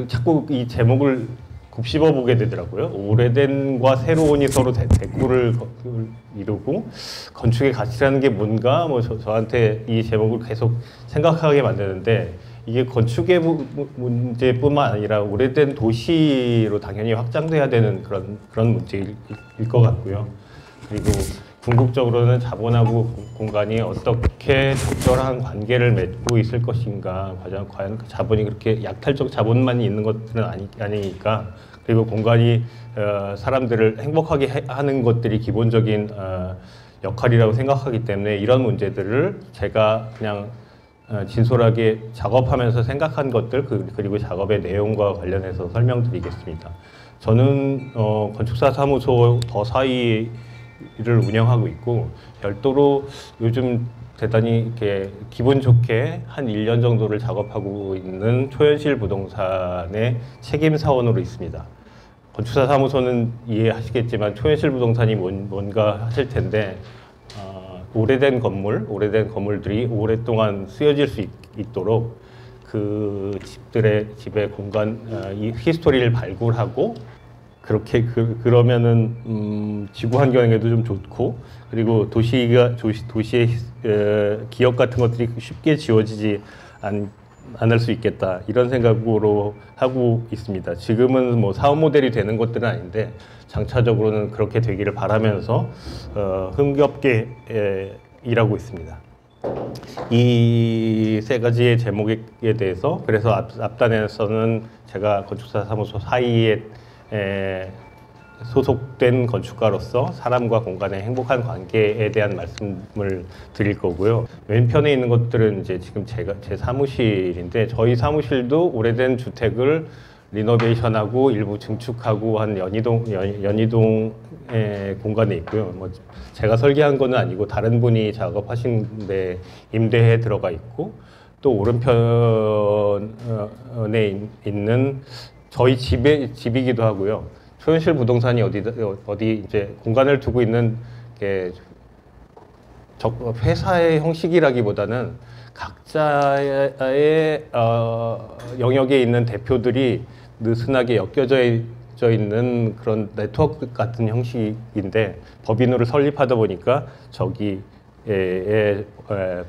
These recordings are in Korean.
자꾸 이 제목을 곱씹어 보게 되더라고요. 오래된과 새로운이 서로 대꾸를 이루고 건축의 가치라는 게 뭔가 뭐 저한테 이 제목을 계속 생각하게 만드는데 이게 건축의 문제뿐만 아니라 오래된 도시로 당연히 확장돼야 되는 그런 문제일 것 같고요. 그리고 궁극적으로는 자본하고 공간이 어떻게 적절한 관계를 맺고 있을 것인가, 과연 그 자본이 그렇게 약탈적 자본만 있는 것들은 아니니까, 그리고 공간이 사람들을 행복하게 하는 것들이 기본적인 역할이라고 생각하기 때문에 이런 문제들을 제가 그냥 진솔하게 작업하면서 생각한 것들, 그리고 작업의 내용과 관련해서 설명드리겠습니다. 저는 건축사 사무소 더 사이 를 운영하고 있고, 별도로 요즘 대단히 이렇게 기분 좋게 한 1년 정도를 작업하고 있는 초현실 부동산의 책임 사원으로 있습니다. 건축사 사무소는 이해하시겠지만 초현실 부동산이 뭔가 하실 텐데, 오래된 건물들이 오랫동안 쓰여질 수 있도록 그 집의 공간, 이 히스토리를 발굴하고, 그러면은 지구 환경에도 좀 좋고, 그리고 도시의 기억 같은 것들이 쉽게 지워지지 않을 수 있겠다, 이런 생각으로 하고 있습니다. 지금은 뭐 사업 모델이 되는 것들은 아닌데 장차적으로는 그렇게 되기를 바라면서 흥겹게 일하고 있습니다. 이 세 가지의 제목에 대해서, 그래서 앞단에서는 제가 건축사 사무소 사이에 소속된 건축가로서 사람과 공간의 행복한 관계에 대한 말씀을 드릴 거고요. 왼편에 있는 것들은 이제 지금 제 사무실인데, 저희 사무실도 오래된 주택을 리노베이션하고 일부 증축하고 한 연희동의 공간에 있고요. 뭐 제가 설계한 거는 아니고 다른 분이 작업하신 데 임대해 들어가 있고, 또 오른편에 있는 저희 집이기도 하고요. 초현실 부동산이 어디 이제 공간을 두고 있는 게 회사의 형식이라기보다는 각자의 영역에 있는 대표들이 느슨하게 엮여져 있는 그런 네트워크 같은 형식인데, 법인으로 설립하다 보니까 저기에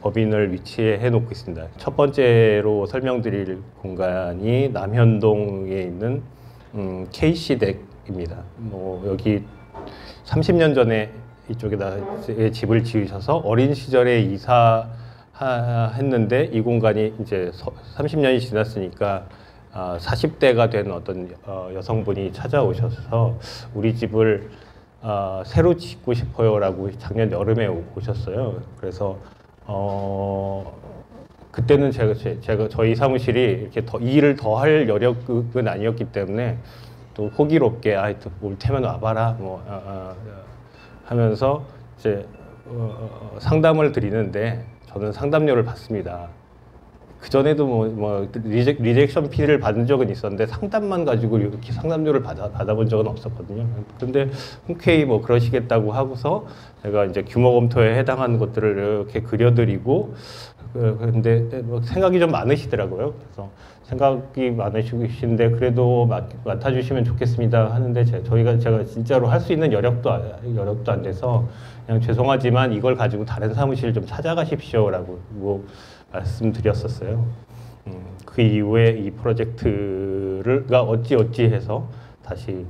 법인을 위치해 놓고 있습니다. 첫 번째로 설명드릴 공간이 남현동에 있는 KC댁입니다. 뭐 여기 30년 전에 이쪽에다 집을 지으셔서 어린 시절에 이사했는데, 이 공간이 이제 30년이 지났으니까 40대가 된 어떤 여성분이 찾아오셔서 우리 집을 새로 짓고 싶어요라고 작년 여름에 오셨어요. 그래서 그때는 제가 저희 사무실이 이렇게 일을 더 할 여력은 아니었기 때문에 또 호기롭게 올 테면 와봐라 뭐 하면서 이제 상담을 드리는데, 저는 상담료를 받습니다. 그 전에도 뭐 리젝션 피를 받은 적은 있었는데 상담만 가지고 이렇게 상담료를 받아본 적은 없었거든요. 근데 흔쾌히 뭐 그러시겠다고 하고서 제가 이제 규모 검토에 해당하는 것들을 이렇게 그려드리고, 근데 뭐 생각이 좀 많으시더라고요. 그래서 생각이 많으시신데 그래도 맡아주시면 좋겠습니다 하는데, 제가 진짜로 할 수 있는 여력도 안 돼서 그냥 죄송하지만 이걸 가지고 다른 사무실 좀 찾아가십시오라고 말씀드렸었어요. 그 이후에 이 프로젝트가 어찌해서 다시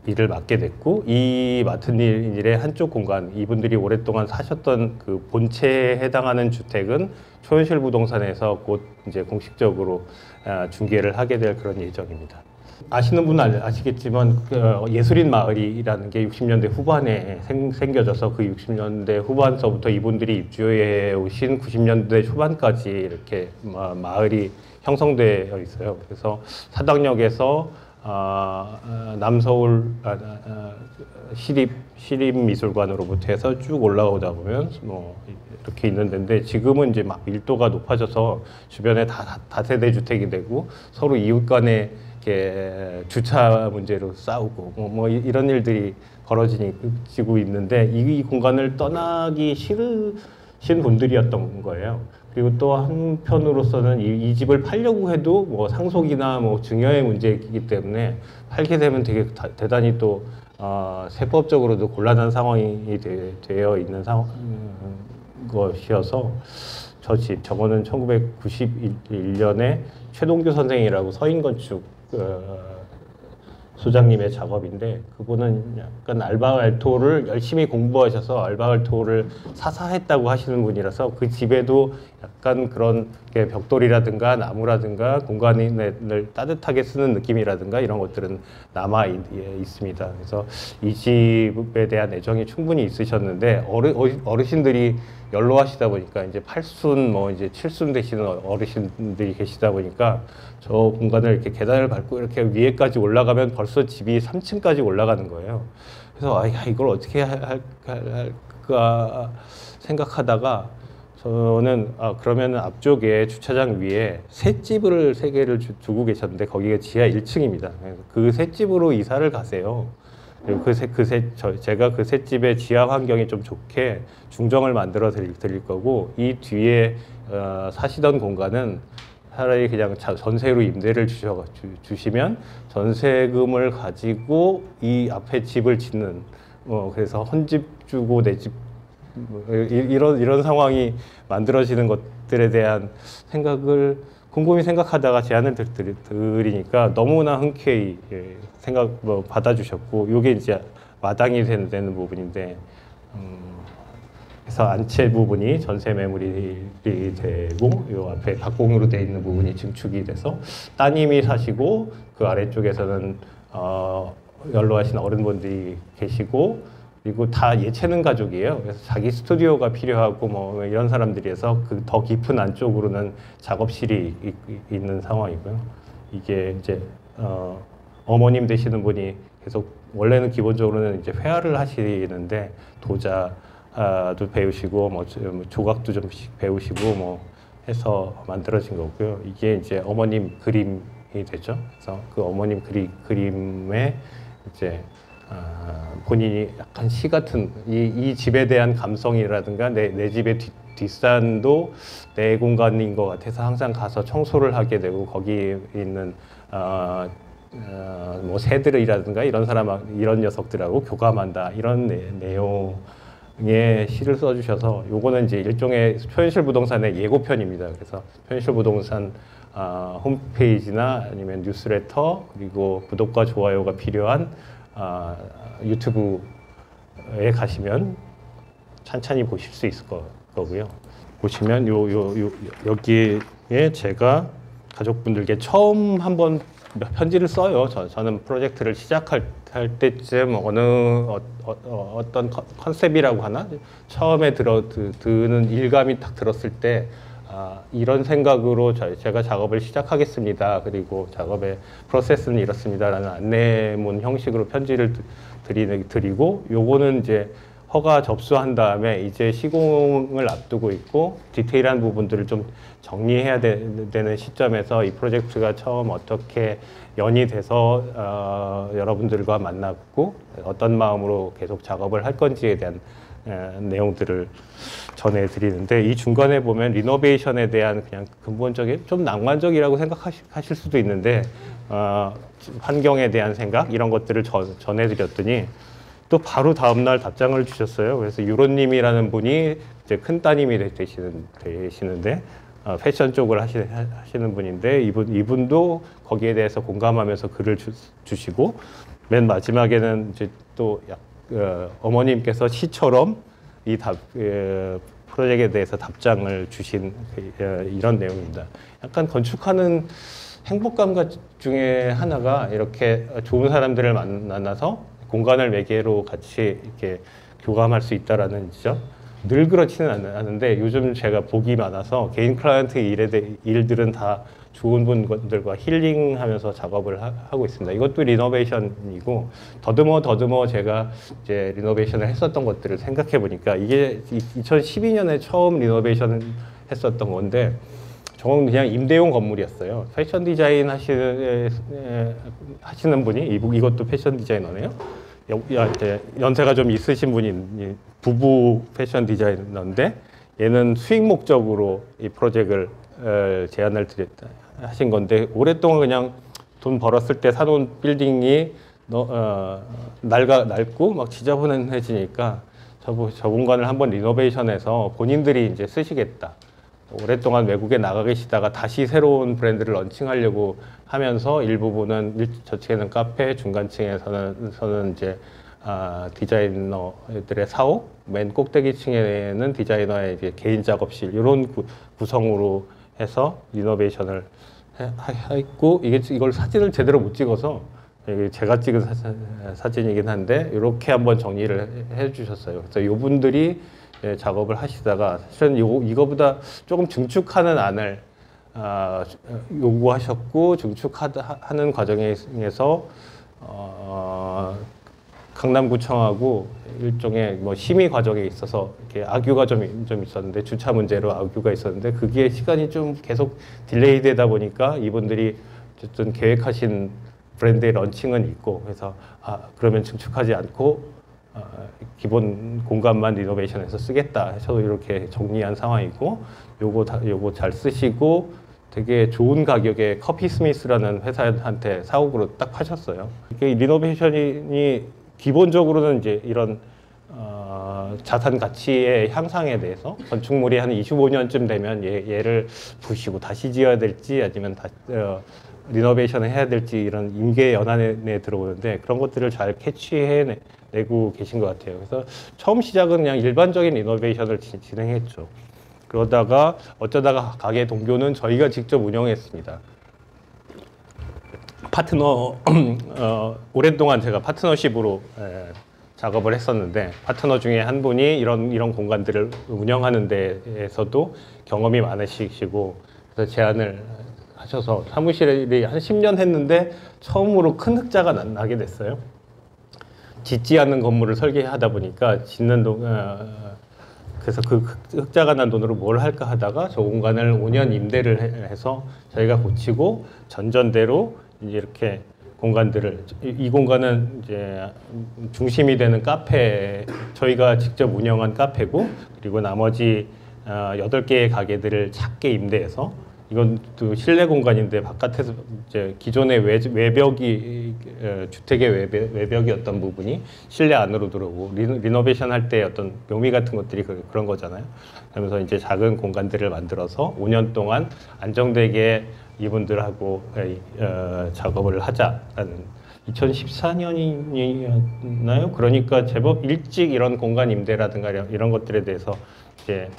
일을 맡게 됐고, 이 맡은 일의 한쪽 공간, 이분들이 오랫동안 사셨던 그 본체에 해당하는 주택은 초현실 부동산에서 곧 이제 공식적으로 중개를 하게 될 그런 예정입니다. 아시는 분은 아시겠지만 예술인 마을이라는 게 60년대 후반에 생겨져서 그 60년대 후반서부터 이분들이 입주해 오신 90년대 초반까지 이렇게 마을이 형성되어 있어요. 그래서 사당역에서 남서울 시립미술관으로부터 해서 쭉 올라오다 보면 뭐 이렇게 있는 데인데, 지금은 이제 막 밀도가 높아져서 주변에 다 다세대 주택이 되고 서로 이웃 간에 주차 문제로 싸우고 뭐 이런 일들이 벌어지고 있는데, 이 공간을 떠나기 싫으신 분들이었던 거예요. 그리고 또 한편으로서는 이 집을 팔려고 해도 뭐 상속이나 뭐 증여의 문제이기 때문에 팔게 되면 되게 대단히 또 세법적으로도 곤란한 상황이 되어 있는 것이어서 저 집, 저거는 1991년에 최동규 선생이라고 서인건축 소장님의 작업인데, 그분은 약간 알바알토를 열심히 공부하셔서 알바알토를 사사했다고 하시는 분이라서 그 집에도 약간 그런 벽돌이라든가 나무라든가 공간을 따뜻하게 쓰는 느낌이라든가 이런 것들은 남아 있습니다. 그래서 이 집에 대한 애정이 충분히 있으셨는데, 어르신들이 연로하시다 보니까 이제 8순 뭐 이제 7순 되시는 어르신들이 계시다 보니까 저 공간을 이렇게 계단을 밟고 이렇게 위에까지 올라가면 벌써 집이 3층까지 올라가는 거예요. 그래서 이걸 어떻게 할까 생각하다가 저는 그러면 앞쪽에 주차장 위에 셋집을 3개를 두고 계셨는데 거기가 지하 1층입니다. 그 셋집으로 이사를 가세요. 그리고 제가 그 셋집의 지하 환경이 좀 좋게 중정을 만들어 드릴 거고, 이 뒤에 사시던 공간은 차라리 그냥 전세로 임대를 주시면 전세금을 가지고 이 앞에 집을 짓는, 그래서 헌집 주고 내 집 이런 상황이 만들어지는 것들에 대한 생각을 곰곰이 생각하다가 제안을 드리니까 너무나 흔쾌히 받아주셨고, 이게 이제 마당이 되는 부분인데, 그래서 안채 부분이 전세 매물이 되고, 요 앞에 박공으로 되어 있는 부분이 증축이 돼서 따님이 사시고, 그 아래쪽에서는 연로하신 어른분들이 계시고, 그리고 다 예체능 가족이에요. 그래서 자기 스튜디오가 필요하고 뭐 이런 사람들이어서 그 더 깊은 안쪽으로는 작업실이 있는 상황이고요. 이게 이제 어머님 되시는 분이 계속 원래는 기본적으로는 이제 회화를 하시는데 도자도 배우시고 뭐 조각도 좀 배우시고 뭐 해서 만들어진 거고요. 이게 이제 어머님 그림이 되죠. 그래서 그 어머님 그림에 이제 본인이 약간 시 같은 이 집에 대한 감성이라든가 내 집의 뒷산도 내 공간인 것 같아서 항상 가서 청소를 하게 되고, 거기 있는 뭐 새들이라든가 이런 녀석들하고 교감한다, 이런 내용의 시를 써주셔서, 요거는 이제 일종의 표현실 부동산의 예고편입니다. 그래서 표현실 부동산 홈페이지나 아니면 뉴스레터, 그리고 구독과 좋아요가 필요한 유튜브에 가시면 찬찬히 보실 수 있을 거고요. 보시면 여기에 제가 가족분들께 처음 한번 편지를 써요. 저는 프로젝트를 시작할 때쯤 어떤 컨셉이라고 하나? 처음에 드는 일감이 딱 들었을 때, 이런 생각으로 제가 작업을 시작하겠습니다. 그리고 작업의 프로세스는 이렇습니다라는 안내문 형식으로 편지를 드리고, 요거는 이제 허가 접수한 다음에 이제 시공을 앞두고 있고 디테일한 부분들을 좀 정리해야 되는 시점에서 이 프로젝트가 처음 어떻게 연이 돼서 여러분들과 만났고 어떤 마음으로 계속 작업을 할 건지에 대한 내용들을 전해드리는데, 이 중간에 보면 리노베이션에 대한 그냥 근본적인 좀 낭만적이라고 생각하실 수도 있는데, 환경에 대한 생각 이런 것들을 전해드렸더니 또 바로 다음날 답장을 주셨어요. 그래서 유로님이라는 분이 이제 큰 따님이 되시는데 패션 쪽을 하시는 분인데, 이분도 거기에 대해서 공감하면서 글을 주시고, 맨 마지막에는 이제 또 어머님께서 시처럼 이 프로젝트에 대해서 답장을 주신 이런 내용입니다. 약간 건축하는 행복감 중에 하나가 이렇게 좋은 사람들을 만나서 공간을 매개로 같이 이렇게 교감할 수 있다라는 지점. 늘 그렇지는 않은데 요즘 제가 복이 많아서 개인 클라이언트 일들은 다 좋은 분들과 힐링하면서 작업을 하고 있습니다. 이것도 리노베이션이고, 더듬어 제가 이제 리노베이션을 했었던 것들을 생각해 보니까 이게 2012년에 처음 리노베이션을 했었던 건데, 저건 그냥 임대용 건물이었어요. 패션 디자인 하시는 분이, 이것도 패션 디자이너네요. 이제 연세가 좀 있으신 분이 부부 패션 디자이너인데, 얘는 수익 목적으로 이 프로젝트를 제안을 하신 건데 오랫동안 그냥 돈 벌었을 때 사놓은 빌딩이 낡고 막 지저분해지니까 저 공간을 한번 리노베이션해서 본인들이 이제 쓰시겠다. 오랫동안 외국에 나가 계시다가 다시 새로운 브랜드를 런칭하려고 하면서 일부분은 저층에는 카페, 중간층에서는 이제 디자이너들의 사옥, 맨 꼭대기층에는 디자이너의 이제 개인 작업실 이런 구성으로 해서 리노베이션을 했고 이걸 사진을 제대로 못 찍어서 제가 찍은 사진이긴 한데 이렇게 한번 정리를 해주셨어요. 그래서 이분들이 작업을 하시다가 사실은 이거보다 조금 증축하는 안을 요구하셨고 증축하는 과정에서 강남구청하고 일종의 뭐 심의 과정에 있어서 이렇게 악유가 좀 있었는데 주차 문제로 악유가 있었는데 그게 시간이 좀 계속 딜레이되다 보니까 이분들이 어쨌든 계획하신 브랜드의 런칭은 있고 그래서 그러면 증축하지 않고 기본 공간만 리노베이션해서 쓰겠다 해서 이렇게 정리한 상황이고 요거 잘 쓰시고 되게 좋은 가격에 커피 스미스라는 회사한테 사옥으로 딱 파셨어요. 이게 리노베이션이 기본적으로는 이제 이런 자산 가치의 향상에 대해서 건축물이 한 25년쯤 되면 얘를 부시고 다시 지어야 될지 아니면 리노베이션을 해야 될지 이런 임계 연한에 들어오는데 그런 것들을 잘 캐치해내고 계신 것 같아요. 그래서 처음 시작은 그냥 일반적인 리노베이션을 진행했죠. 그러다가 어쩌다가 가게 동교는 저희가 직접 운영했습니다. 파트너 오랫동안 제가 파트너십으로 작업을 했었는데 파트너 중에 한 분이 이런 공간들을 운영하는 데에서도 경험이 많으시고 그래서 제안을 하셔서 사무실이 한 10년 했는데 처음으로 큰 흑자가 나게 됐어요. 짓지 않는 건물을 설계하다 보니까 그래서 그 흑자가 난 돈으로 뭘 할까 하다가 저 공간을 5년 임대를 해서 저희가 고치고 전전대로 이제 이렇게 공간들을 이 공간은 이제 중심이 되는 카페 저희가 직접 운영한 카페고 그리고 나머지 8개의 가게들을 작게 임대해서 이건 또 실내 공간인데 바깥에서 이제 기존의 외벽이 주택의 외벽이었던 부분이 실내 안으로 들어오고 리노베이션 할 때 어떤 묘미 같은 것들이 그런 거잖아요. 그러면서 이제 작은 공간들을 만들어서 5년 동안 안정되게 이분들하고 작업을 하자라는 2014년이었나요? 그러니까 제법 일찍 이런 공간 임대라든가 이런 것들에 대해서 이제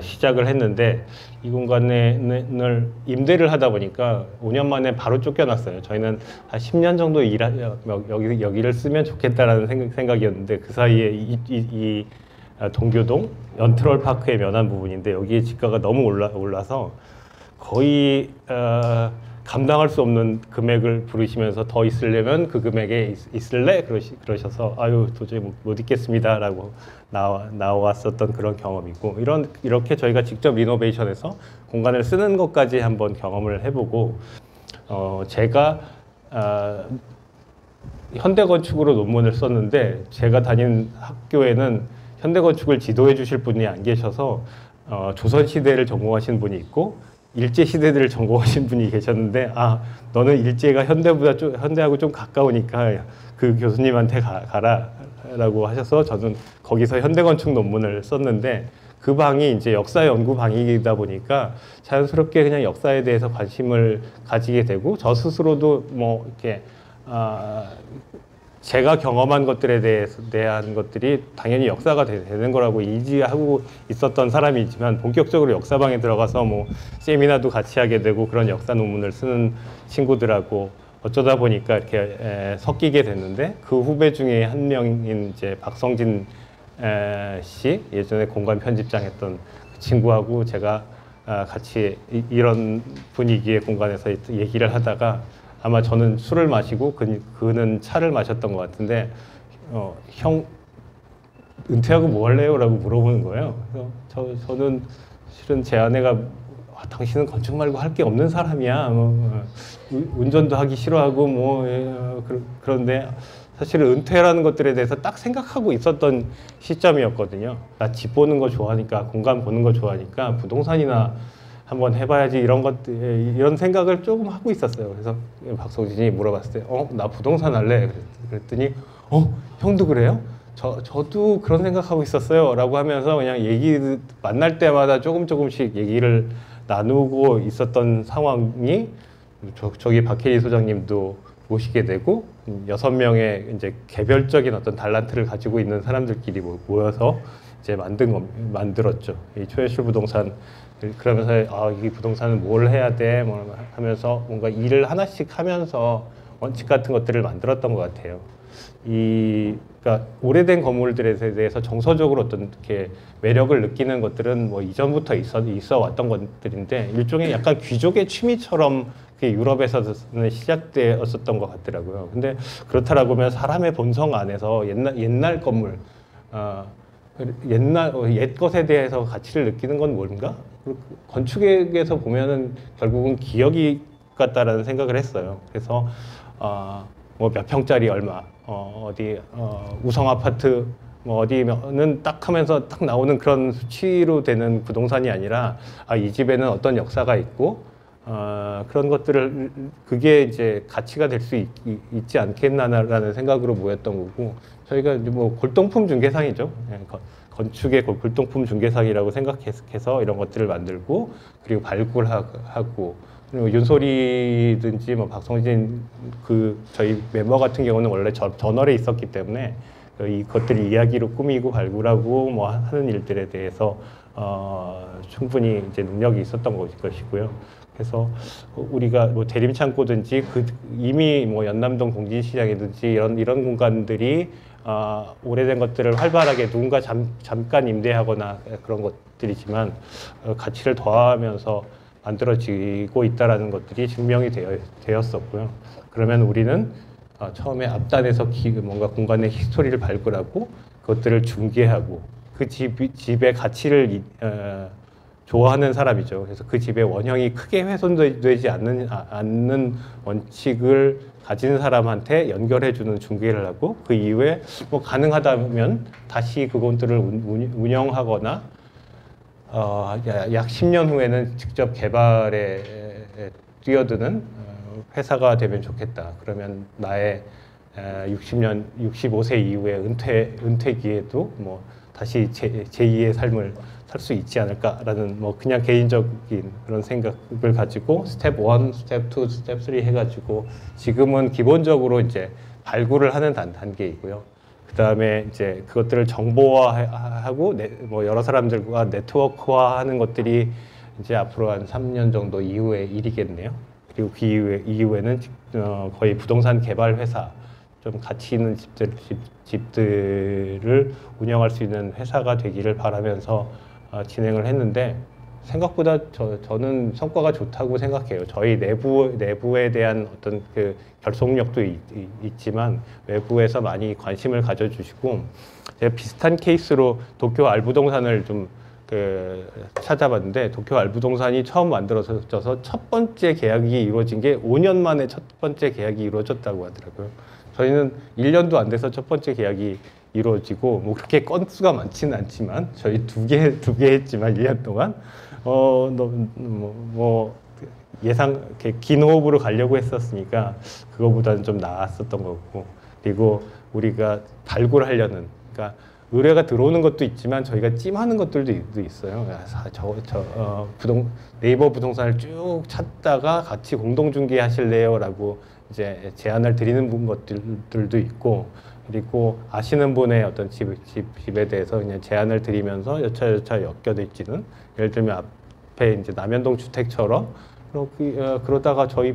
시작을 했는데 이 공간을 임대를 하다 보니까 5년 만에 바로 쫓겨났어요. 저희는 한 10년 정도 여기를 쓰면 좋겠다라는 생각이었는데 그 사이에 이 동교동 연트럴 파크의 면한 부분인데 여기에 지가가 너무 올라서 거의 감당할 수 없는 금액을 부르시면서 더 있으려면 그 금액에 있을래? 그러셔서 아유 도저히 못 있겠습니다라고 나왔었던 그런 경험이고 이렇게 저희가 직접 리노베이션해서 공간을 쓰는 것까지 한번 경험을 해보고 제가 현대건축으로 논문을 썼는데 제가 다닌 학교에는 현대건축을 지도해 주실 분이 안 계셔서 조선시대를 전공하신 분이 있고 일제시대들을 전공하신 분이 계셨는데 너는 일제가 현대하고 좀 가까우니까 그 교수님한테 가라 라고 하셔서 저는 거기서 현대건축 논문을 썼는데 그 방이 이제 역사 연구 방이다 보니까 자연스럽게 그냥 역사에 대해서 관심을 가지게 되고 저 스스로도 뭐 이렇게 제가 경험한 것들에 대한 것들이 당연히 역사가 되는 거라고 인지하고 있었던 사람이지만 본격적으로 역사방에 들어가서 뭐 세미나도 같이 하게 되고 그런 역사 논문을 쓰는 친구들하고 어쩌다 보니까 이렇게 섞이게 됐는데 그 후배 중에 한 명인 이제 박성진 씨 예전에 공간 편집장 했던 그 친구하고 제가 같이 이런 분위기의 공간에서 얘기를 하다가 아마 저는 술을 마시고 그는 차를 마셨던 것 같은데 형 은퇴하고 뭐 할래요? 라고 물어보는 거예요. 그래서 저는 실은 제 아내가 당신은 건축 말고 할 게 없는 사람이야. 운전도 하기 싫어하고 그런데 사실은 은퇴라는 것들에 대해서 딱 생각하고 있었던 시점이었거든요. 나 집 보는 거 좋아하니까, 공간 보는 거 좋아하니까 부동산이나 한번 해봐야지, 이런 것들, 이런 생각을 조금 하고 있었어요. 그래서 박성진이 물어봤을 때, 나 부동산 할래. 그랬더니, 형도 그래요? 저도 그런 생각하고 있었어요. 라고 하면서 그냥 만날 때마다 조금씩 얘기를 나누고 있었던 상황이, 저기 박혜리 소장님도 모시게 되고, 6명의 이제 개별적인 어떤 달란트를 가지고 있는 사람들끼리 모여서 이제 만들었죠. 이 초현실 부동산. 그러면서 이 부동산은 뭘 해야 돼? 뭐 하면서 뭔가 일을 하나씩 하면서 원칙 같은 것들을 만들었던 것 같아요. 그러니까 오래된 건물들에 대해서 정서적으로 어떤 이렇게 매력을 느끼는 것들은 뭐 이전부터 있어 왔던 것들인데, 일종의 약간 귀족의 취미처럼 유럽에서는 시작되었었던 것 같더라고요. 근데 그렇다라고 하면 사람의 본성 안에서 옛날 건물, 옛 것에 대해서 가치를 느끼는 건 뭔가? 건축에서 보면은 결국은 기억이 같다라는 생각을 했어요. 그래서 뭐 몇 평짜리 얼마, 우성 아파트 뭐 어디면은 딱 하면서 딱 나오는 그런 수치로 되는 부동산이 아니라, 이 집에는 어떤 역사가 있고, 그런 것들을, 그게 이제 가치가 될 수 있지 않겠나라는 생각으로 모였던 거고, 저희가 뭐 골동품 중개상이죠. 건축의 골동품 중개상이라고 생각해서 이런 것들을 만들고, 그리고 발굴하고, 그리고 윤소리든지 뭐 박성진 저희 멤버 같은 경우는 원래 저널에 있었기 때문에 이것들을 이야기로 꾸미고 발굴하고 뭐 하는 일들에 대해서 충분히 이제 능력이 있었던 것이고요. 그래서 우리가 뭐 대림창고든지 이미 뭐 연남동 동진시장이든지 이런 공간들이 오래된 것들을 활발하게 누군가 잠깐 임대하거나 그런 것들이지만 가치를 더하면서 만들어지고 있다라는 것들이 증명이 되었었고요. 그러면 우리는 처음에 앞단에서 뭔가 공간의 히스토리를 발굴하고 그것들을 중개하고, 그 집의 가치를 좋아하는 사람이죠. 그래서 그 집의 원형이 크게 훼손되지 않는 원칙을 가진 사람한테 연결해주는 중개를 하고, 그 이후에 뭐 가능하다면 다시 그것들을 운영하거나 약 10년 후에는 직접 개발에 뛰어드는 회사가 되면 좋겠다. 그러면 나의 65세 이후에 은퇴기에도 뭐 다시 제2의 삶을 살 수 있지 않을까라는 뭐 그냥 개인적인 그런 생각을 가지고 스텝 1, 스텝 2, 스텝 3 해가지고 지금은 기본적으로 이제 발굴을 하는 단계이고요. 그 다음에 이제 그것들을 정보화하고 뭐 여러 사람들과 네트워크화하는 것들이 이제 앞으로 한 3년 정도 이후의 일이겠네요. 그리고 그 이후에는 거의 부동산 개발 회사, 좀 가치 있는 집들을 운영할 수 있는 회사가 되기를 바라면서 진행을 했는데, 생각보다 저는 성과가 좋다고 생각해요. 저희 내부에 대한 어떤 그 결속력도 있지만 외부에서 많이 관심을 가져주시고, 제가 비슷한 케이스로 도쿄 알부동산을 좀 찾아봤는데, 도쿄 알부동산이 처음 만들어져서 첫 번째 계약이 이루어진 게 5년 만에 첫 번째 계약이 이루어졌다고 하더라고요. 저희는 1년도 안 돼서 첫 번째 계약이 이루어지고, 뭐 그렇게 건수가 많지는 않지만, 저희 두 개 했지만 1년 동안 예상 긴 호흡으로 가려고 했었으니까 그거보다는 좀 나았었던 거고, 그리고 우리가 발굴하려는, 그러니까 의뢰가 들어오는 것도 있지만 저희가 찜하는 것들도 있어요. 네이버 부동산을 쭉 찾다가 같이 공동 중개하실래요라고 이제 제안을 드리는 것들도 있고, 그리고 아시는 분의 어떤 집에 대해서 그냥 제안을 드리면서 여차여차 엮여있지는, 예를 들면 앞에 이제 남현동 주택처럼 그러다가 저희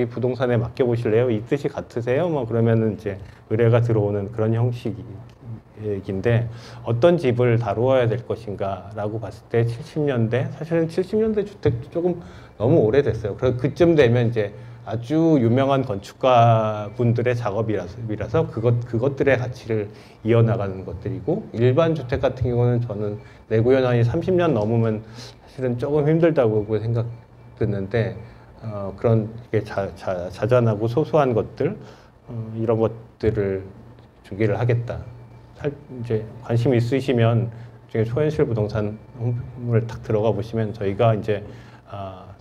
부동산에 맡겨보실래요? 이 뜻이 같으세요? 뭐 그러면은 이제 의뢰가 들어오는 그런 형식인데, 어떤 집을 다루어야 될 것인가라고 봤을 때 70년대, 사실은 70년대 주택도 조금 너무 오래됐어요. 그래서 그쯤 되면 이제 아주 유명한 건축가 분들의 작업이라서 그것들의 가치를 이어나가는 것들이고, 일반 주택 같은 경우는 저는 내구연한이 30년 넘으면 사실은 조금 힘들다고 생각 듣는데, 그런 자잘하고 소소한 것들, 이런 것들을 중개를 하겠다. 이제 관심 있으시면 중에 초현실 부동산 홈을 탁 들어가 보시면 저희가 이제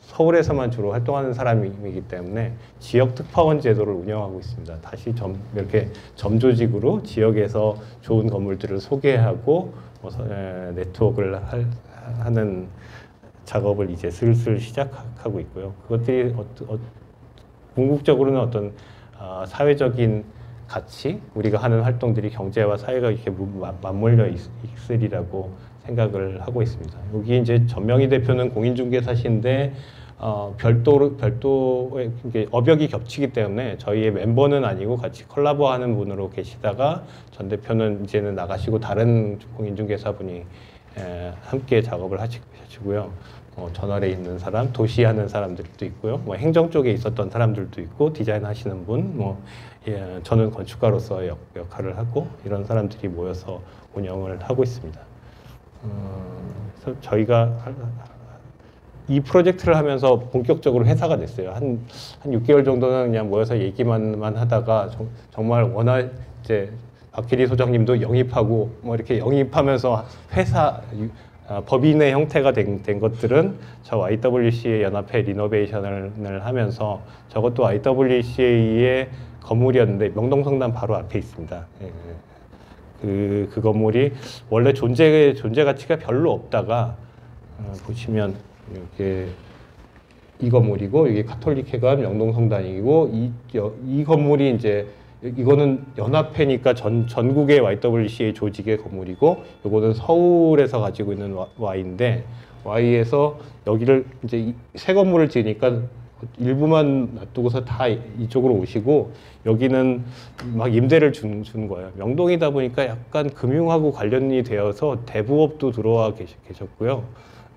서울에서만 주로 활동하는 사람이기 때문에 지역 특파원 제도를 운영하고 있습니다. 다시 이렇게 점조직으로 지역에서 좋은 건물들을 소개하고 네트워크를 하는 작업을 이제 슬슬 시작하고 있고요. 그것들이 궁극적으로는 어떤 사회적인 가치, 우리가 하는 활동들이 경제와 사회가 이렇게 맞물려 있으리라고 생각을 하고 있습니다. 여기 이제 전명희 대표는 공인중개사신데 별도의 업역이 겹치기 때문에 저희의 멤버는 아니고 같이 콜라보하는 분으로 계시다가 전 대표는 이제는 나가시고 다른 공인중개사분이 함께 작업을 하시고요. 전월에 있는 사람, 도시 하는 사람들도 있고요. 뭐 행정 쪽에 있었던 사람들도 있고 디자인 하시는 분, 저는 건축가로서 역할을 하고 이런 사람들이 모여서 운영을 하고 있습니다. 그래서 저희가 이 프로젝트를 하면서 본격적으로 회사가 됐어요. 한 6개월 정도는 그냥 모여서 얘기만 하다가 정말 워낙 이제 박기리 소장님도 영입하고 뭐 이렇게 영입하면서 회사 법인의 형태가 된 것들은 저 YWCA 연합회 리노베이션을 하면서 저것도 YWCA의 건물이었는데 명동성당 바로 앞에 있습니다. 그 건물이 원래 존재 가치가 별로 없다가 보시면 이렇게 이 건물이고 이게 가톨릭회관 명동성당이고 이 건물이 이제 이거는 연합회니까 전국의 YWCA 조직의 건물이고 요거는 서울에서 가지고 있는 Y인데 Y에서 여기를 이제 새 건물을 지으니까 일부만 놔두고서 다 이쪽으로 오시고 여기는 막 임대를 준 거예요. 명동이다 보니까 약간 금융하고 관련이 되어서 대부업도 들어와 계셨고요.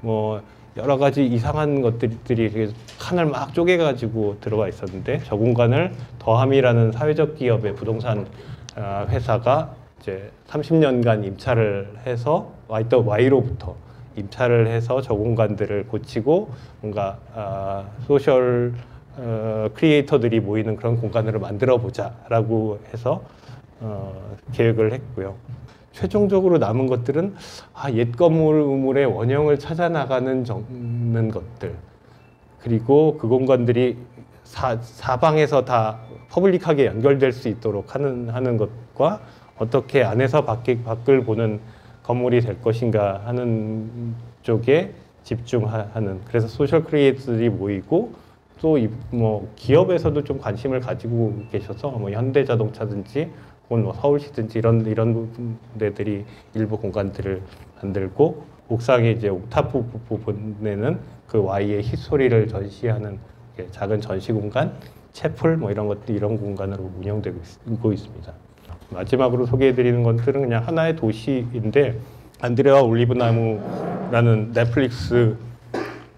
뭐 여러 가지 이상한 것들이 칸을 막 쪼개가지고 들어와 있었는데 저 공간을 더함이라는 사회적 기업의 부동산 회사가 이제 30년간 임차를 해서 Y로부터 임차를 해서 저 공간들을 고치고 뭔가 소셜 크리에이터들이 모이는 그런 공간으로 만들어 보자라고 해서 계획을 했고요. 최종적으로 남은 것들은 옛 건물의 원형을 찾아 나가는 것들, 그리고 그 공간들이 사방에서 다 퍼블릭하게 연결될 수 있도록 하는 것과 어떻게 안에서 밖을 보는 건물이 될 것인가 하는 쪽에 집중하는, 그래서 소셜 크리에이터들이 모이고 또 뭐 기업에서도 좀 관심을 가지고 계셔서 뭐 현대자동차든지 혹은 뭐 서울시든지 이런 데들이 일부 공간들을 만들고 옥상에 이제 옥탑 부분에는 그 Y의 히스토리를 전시하는 작은 전시 공간, 채플 뭐 이런 것들 이런 공간으로 운영되고 있습니다. 마지막으로 소개해드리는 것들은 그냥 하나의 도시인데 안드레아 올리브나무라는 넷플릭스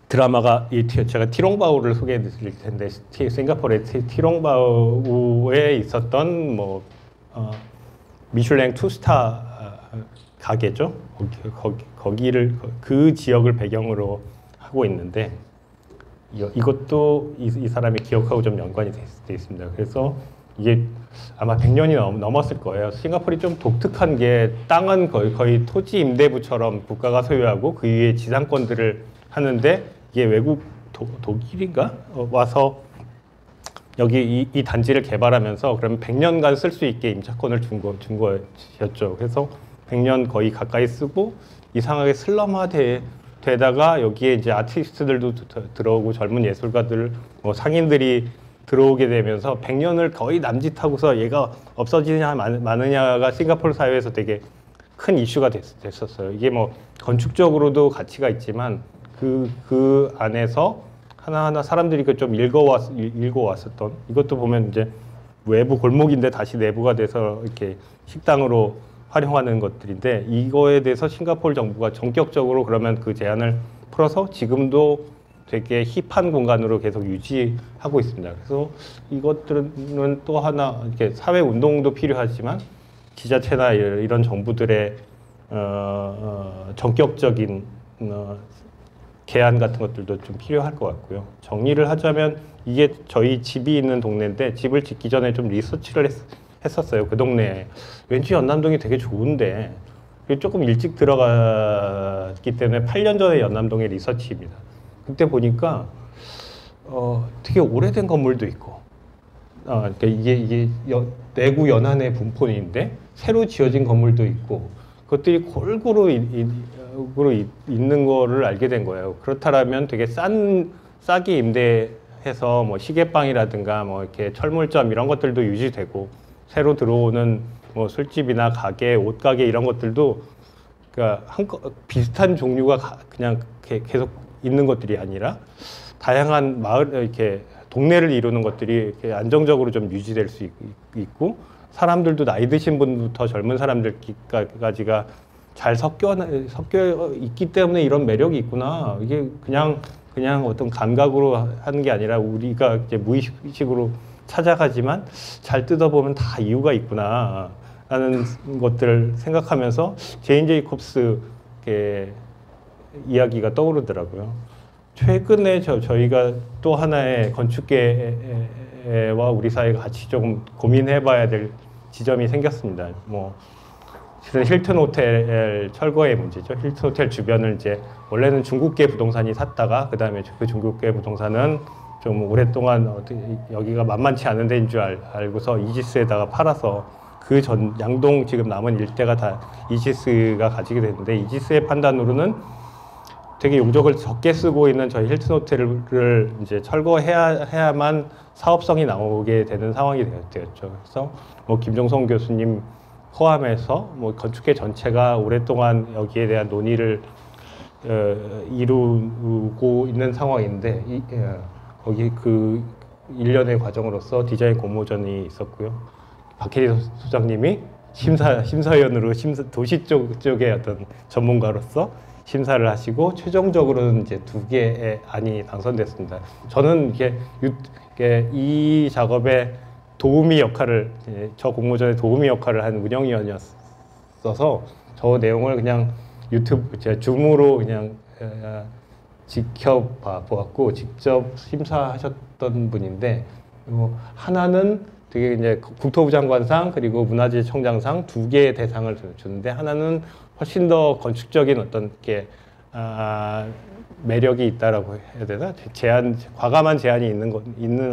드라마가 제가 티롱바우를 소개해드릴 텐데 싱가포르의 티롱바우에 있었던 뭐 미슐랭 2스타 가게죠. 거기를 그 지역을 배경으로 하고 있는데 이것도 이 사람이 기억하고 좀 연관이 돼 있습니다. 그래서 이게 아마 100년이 넘었을 거예요. 싱가포르이 좀 독특한 게 땅은 거의 토지 임대부처럼 국가가 소유하고 그 위에 지상권들을 하는데 이게 외국 독일인가 와서 여기 이 단지를 개발하면서 그러면 100년간 쓸 수 있게 임차권을 준 거였죠. 그래서 100년 거의 가까이 쓰고 이상하게 슬럼화되다가 여기에 이제 아티스트들도 들어오고 젊은 예술가들, 뭐 상인들이 들어오게 되면서 100년을 거의 남짓하고서 얘가 없어지냐 마느냐가 싱가포르 사회에서 되게 큰 이슈가 됐었어요. 이게 뭐 건축적으로도 가치가 있지만 그 안에서 하나하나 사람들이 좀 읽어왔었던, 이것도 보면 이제 외부 골목인데 다시 내부가 돼서 이렇게 식당으로 활용하는 것들인데 이거에 대해서 싱가포르 정부가 전격적으로 그러면 그 제한을 풀어서 지금도 되게 힙한 공간으로 계속 유지하고 있습니다. 그래서 이것들은 또 하나 이렇게 사회 운동도 필요하지만 지자체나 이런 정부들의 전격적인 개안 같은 것들도 좀 필요할 것 같고요. 정리를 하자면 이게 저희 집이 있는 동네인데 집을 짓기 전에 좀 리서치를 했었어요. 그 동네에 왠지 연남동이 되게 좋은데 조금 일찍 들어갔기 때문에 8년 전에 연남동의 리서치입니다. 그때 보니까 되게 오래된 건물도 있고 그러니까 이게 내구 연한의 분포인데 새로 지어진 건물도 있고 그것들이 골고루 있는 거를 알게 된 거예요. 그렇다면 되게 싸게 임대해서 뭐 시계방이라든가 뭐 이렇게 철물점 이런 것들도 유지되고 새로 들어오는 뭐 술집이나 가게, 옷가게 이런 것들도 그러니까 비슷한 종류가 그냥 계속 있는 것들이 아니라 다양한 마을 이렇게 동네를 이루는 것들이 이렇게 안정적으로 좀 유지될 수 있고 사람들도 나이 드신 분부터 젊은 사람들까지가 잘 섞여 있기 때문에 이런 매력이 있구나. 이게 그냥 어떤 감각으로 하는 게 아니라 우리가 이제 무의식으로 찾아가지만 잘 뜯어보면 다 이유가 있구나 라는 것들을 생각하면서 제인 제이콥스 이야기가 떠오르더라고요. 최근에 저희가 또 하나의 건축계와 우리 사회가 같이 조금 고민해봐야 될 지점이 생겼습니다. 뭐 실은 힐튼 호텔 철거의 문제죠. 힐튼 호텔 주변을 이제 원래는 중국계 부동산이 샀다가 그 다음에 그 중국계 부동산은 좀 오랫동안 여기가 만만치 않은 데인 줄 알고서 이지스에다가 팔아서 그 전 양동 지금 남은 일대가 다 이지스가 가지게 됐는데 이지스의 판단으로는 되게 용적을 적게 쓰고 있는 저희 힐튼 호텔을 이제 철거해야만 사업성이 나오게 되는 상황이 되었죠. 그래서 뭐 김종성 교수님 포함해서 뭐 건축계 전체가 오랫동안 여기에 대한 논의를 이루고 있는 상황인데 거기 그 일련의 과정으로서 디자인 공모전이 있었고요. 박혜리 소장님이 심사위원으로 도시 쪽의 어떤 전문가로서 심사를 하시고 최종적으로는 이제 2개의 안이 당선됐습니다. 저는 이게 이 작업에 도우미 역할을 저 공모전에 도우미 역할을 한 운영위원이었어서 저 내용을 그냥 유튜브 제가 줌으로 그냥 지켜보았고 직접 심사하셨던 분인데 하나는 되게 이제 국토부 장관상 그리고 문화재청장상 2개의 대상을 주는데 하나는 훨씬 더 건축적인 어떤 게 매력이 있다라고 해야 되나? 과감한 제안이 있는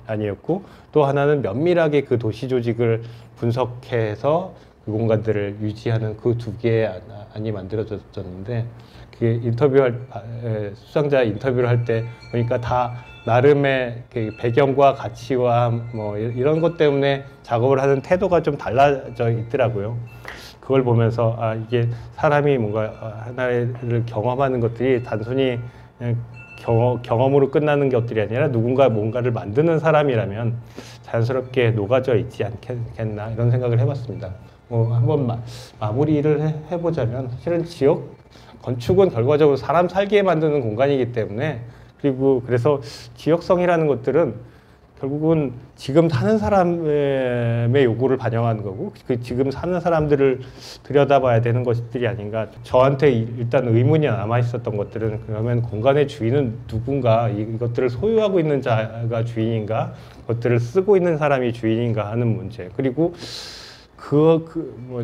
아니었고 또 하나는 면밀하게 그 도시 조직을 분석해서 그 공간들을 유지하는 그 2개의 안이 만들어졌는데 그 수상자 인터뷰를 할 때 보니까 다 나름의 그 배경과 가치와 뭐 이런 것 때문에 작업을 하는 태도가 좀 달라져 있더라고요. 그걸 보면서 이게 사람이 뭔가 하나를 경험하는 것들이 단순히 그냥 경험으로 끝나는 것들이 아니라 누군가 뭔가를 만드는 사람이라면 자연스럽게 녹아져 있지 않겠나 이런 생각을 해봤습니다. 뭐 한번 마무리를 해보자면 사실은 건축은 결과적으로 사람 살게 만드는 공간이기 때문에 그리고 그래서 지역성이라는 것들은 결국은 지금 사는 사람의 요구를 반영하는 거고 그 지금 사는 사람들을 들여다봐야 되는 것들이 아닌가. 저한테 일단 의문이 남아 있었던 것들은 그러면 공간의 주인은 누군가 이것들을 소유하고 있는 자가 주인인가 그것들을 쓰고 있는 사람이 주인인가 하는 문제 그리고 뭐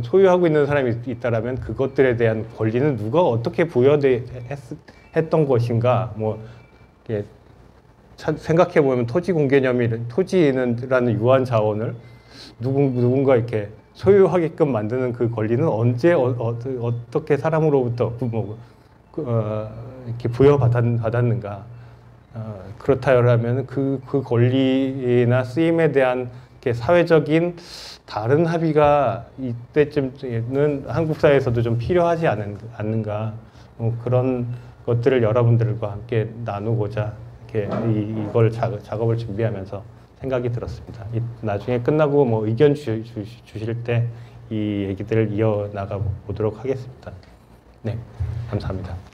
소유하고 있는 사람이 있다라면 그것들에 대한 권리는 누가 어떻게 부여했던 것인가 뭐 이렇게 생각해 보면 토지라는 유한 자원을 누군가 이렇게 소유하게끔 만드는 그 권리는 언제 어떻게 사람으로부터 이렇게 부여받았는가 그렇다면 그 권리나 쓰임에 대한 사회적인 다른 합의가 이때쯤에는 한국 사회에서도 좀 필요하지 않는가 그런 것들을 여러분들과 함께 나누고자 이렇게 이걸 작업을 준비하면서 생각이 들었습니다. 나중에 끝나고 뭐 의견 주실 때 이 얘기들을 이어나가 보도록 하겠습니다. 네, 감사합니다.